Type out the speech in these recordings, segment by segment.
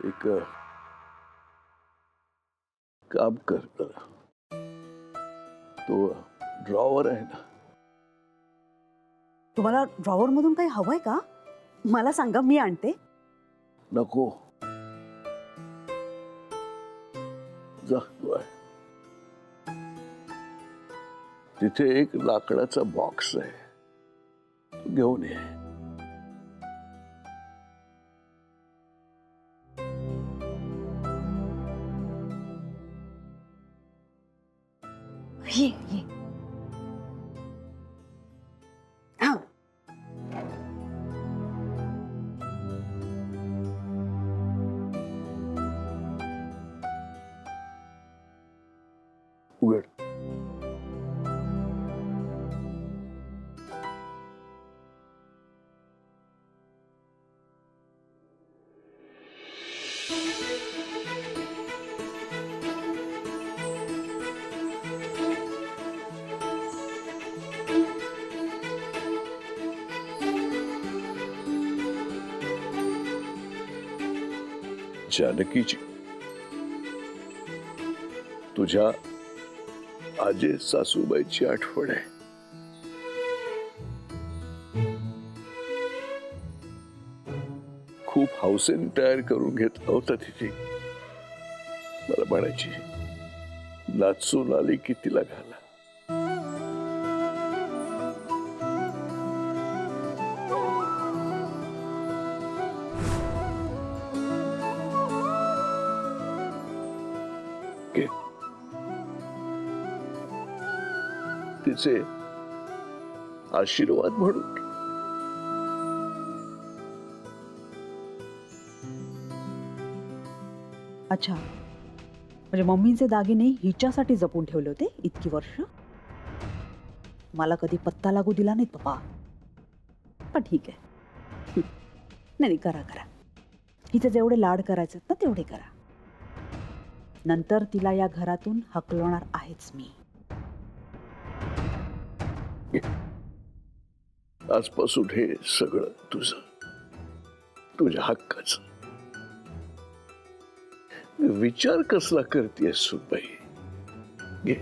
एक काम कर जरा. तो ड्रॉवर आहे ना, तुम्हाला ड्रॉवर मधून काही हवंय का? मला सांगा, मी आणते. नको. जा तू आहे. तिथे एक लाकडाचा बॉक्स आहे, तू घेऊन ये. ये ये. हा. उघड. जानकीची, तुझ्या आजी सासूबाईची आठवण आहे. खूप हौसेने तयार करून घेतला होता तिथे. मला म्हणायची, नाचून आली की तिला घाला. घे. तिचे आशीर्वाद म्हणून. अच्छा, म्हणजे मम्मीचे दागिने हिच्यासाठी जपून ठेवले होते इतकी वर्ष. मला कधी पत्ता लागू दिला नाही पप्पा. पण ठीक आहे. नाही नाही, करा करा. हिचे जेवढे लाड करायचे ना तेवढे करा. नंतर तिला या घरातून हकलवणार आहेच मी. आजपासून हे सगळं तुझं, तुझ्या हक्काचं. विचार कसला करतेस सुनबाई? घे.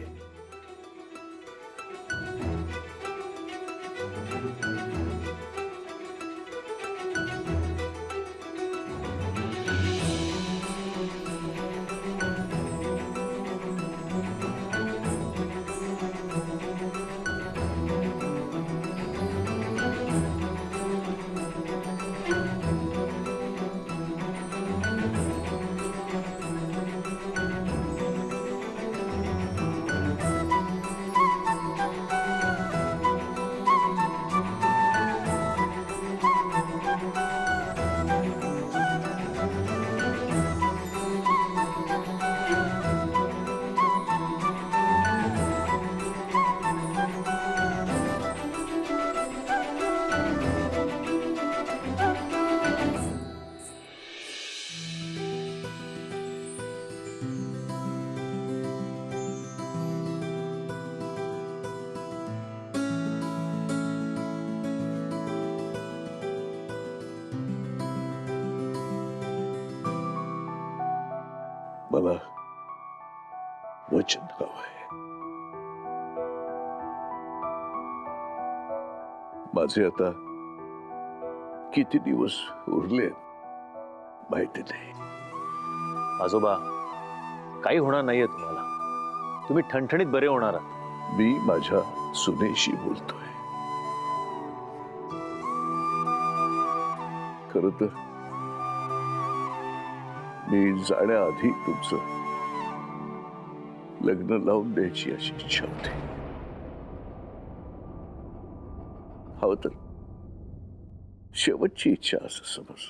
मला वचन हवंय. माझे आता किती दिवस उरले माहिती नाही. आजोबा, काही होणार नाहीये तुम्हाला. तुम्ही ठणठणीत बरे होणार आहात. मी माझ्या सुनेशी बोलतोय. खरं तर मी जाण्याआधी तुमचं लग्न लावून द्यायची अशी इच्छा होती. हवं तर शेवटची इच्छा असं समज.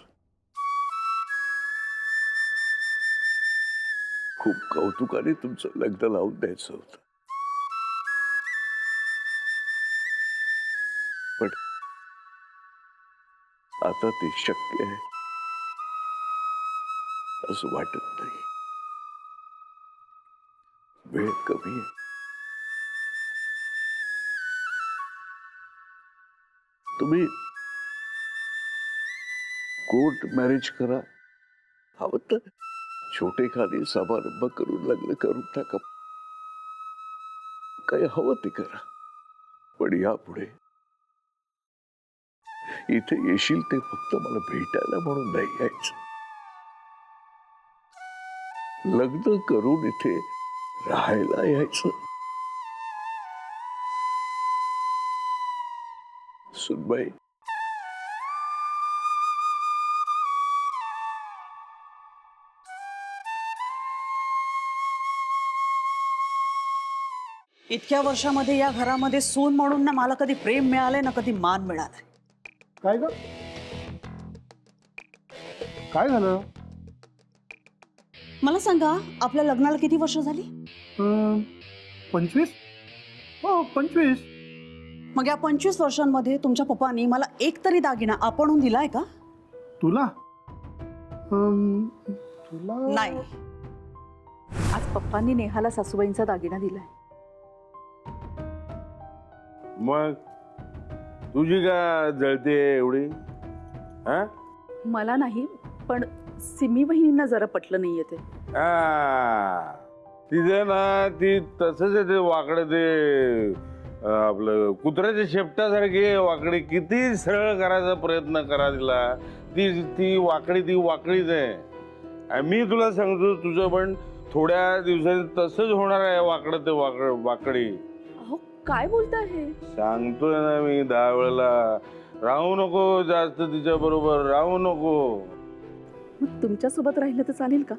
खूप कौतुकाने तुमचं लग्न लावून द्यायचं होतं. पण आता ते शक्य आहे असं वाटत नाही. वेळ कमी आहे. तुम्ही कोर्ट मॅरेज करा, हवं तर छोटे खाली समारंभ करून लग्न करून टाका. काही हवं ते करा, पण यापुढे इथे येशील ते फक्त मला भेटायला म्हणून नाही यायचं. लग्न करून इथे राहायला यायचं. सुनबाई, इतक्या वर्षामध्ये या घरामध्ये सून म्हणून ना मला कधी प्रेम मिळालंय ना कधी मान मिळालाय. काय ग? काय झालं? मला सांगा, आपल्या लग्नाला किती वर्ष झाली? 25? हो 25. मग या 25 वर्षांमध्ये तुमच्या पप्पांनी मला एक तरी दागिना आपणहून दिलाय का? तुला तुला नाही. आज पप्पांनी नेहाला सासूबाईंचा दागिना दिलाय. मग तुझी का जळते एवढी? हा? मला नाही, पण सिमी बहिणींना जरा पटलं नाहीये ते. तिथे ना ती तसंच आहे, ते वाकडं ते आपलं कुत्र्याच्या शेपटासारखी वाकडी. किती सरळ करायचा प्रयत्न करा तिला, ती ती वाकडीच आहे. आणि मी तुला सांगतो, तुझं पण थोड्या दिवसांनी तसंच होणार आहे, वाकडं ते वाकडी. अहो काय बोलताय हे? सांगतोय ना मी 10 वेळेला. राहू नको जास्त तिच्या बरोबर, राहू नको. मग तुमच्यासोबत राहिलं तर चालेल का?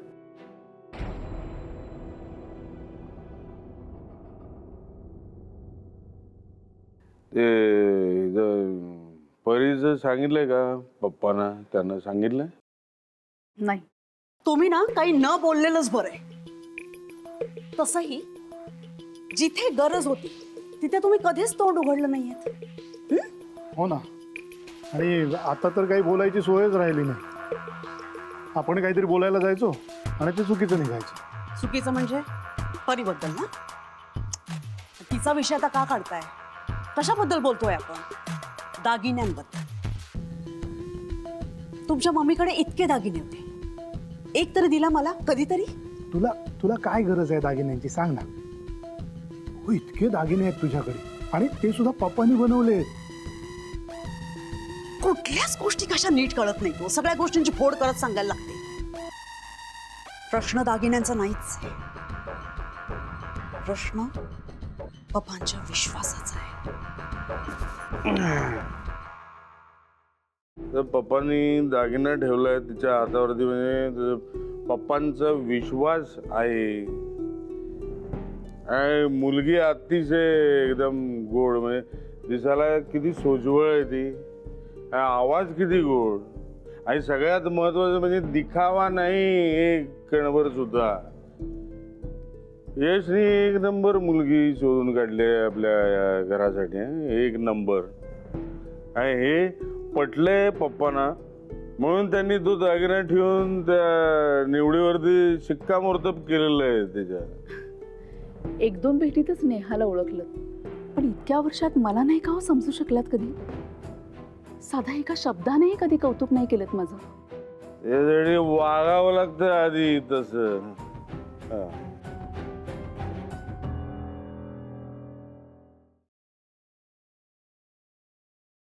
ते परीचं सांगितलंय का पप्पांना? त्यांना सांगितलंय? नाही. तुम्ही ना काही न बोललेलंच बरं आहे. तसंही जिथे गरज होती तिथे तुम्ही कधीच तोंड उघडलं नाहीये. हो ना. आणि आता तर काही बोलायची सोयच राहिली नाही. आपण काहीतरी बोलायला जायचो आणि ते चुकीचं निघायचं. चुकीचं म्हणजे परीबद्दल ना? तिचा विषय आता का काढताय? कशाबद्दल बोलतोय आपण? दागिन्यांबद्दल. तुमच्या मम्मीकडे इतके दागिने होते, एक तरी दिला मला कधीतरी? तुला तुला काय गरज आहे दागिन्यांची सांग ना. हो, इतके दागिने आहेत तुझ्याकडे आणि ते सुद्धा पप्पांनी बनवले. कुठल्याच गोष्टी कशा नीट कळत नाही. तो सगळ्या गोष्टींची फोड करत सांगायला लागते. प्रश्न दागिन्यांचा नाहीच. प्रश्न पप्पांच्या विश्वासाचा आहे. तर पप्पांनी दागिना ठेवलाय तिच्या हातावरती, म्हणजे पप्पांचा विश्वास आहे. आणि मुलगी अतिशय एकदम गोड, म्हणजे दिसायला किती सोज्वळ आहे ती. आवाज किती गोड. आणि सगळ्यात महत्वाचं म्हणजे दिखावा नाही एक कणभर सुद्धा. यशनी एक नंबर मुलगी शोधून काढली आपल्या या घरासाठी. एक नंबर. आणि हे पटलंय पप्पांना, म्हणून त्यांनी तो दागिना ठेवून त्या निवडीवरती शिक्कामोर्तब केलेलं आहे. त्याच्या 1-2 भेटीतच नेहाला ओळखलं, पण इतक्या वर्षात मला नाही का हो समजू शकलात कधी? साधा एका शब्दानेही कधी कौतुक नाही केलं माझं. यासाठी वागावं लागतं आधी तसं.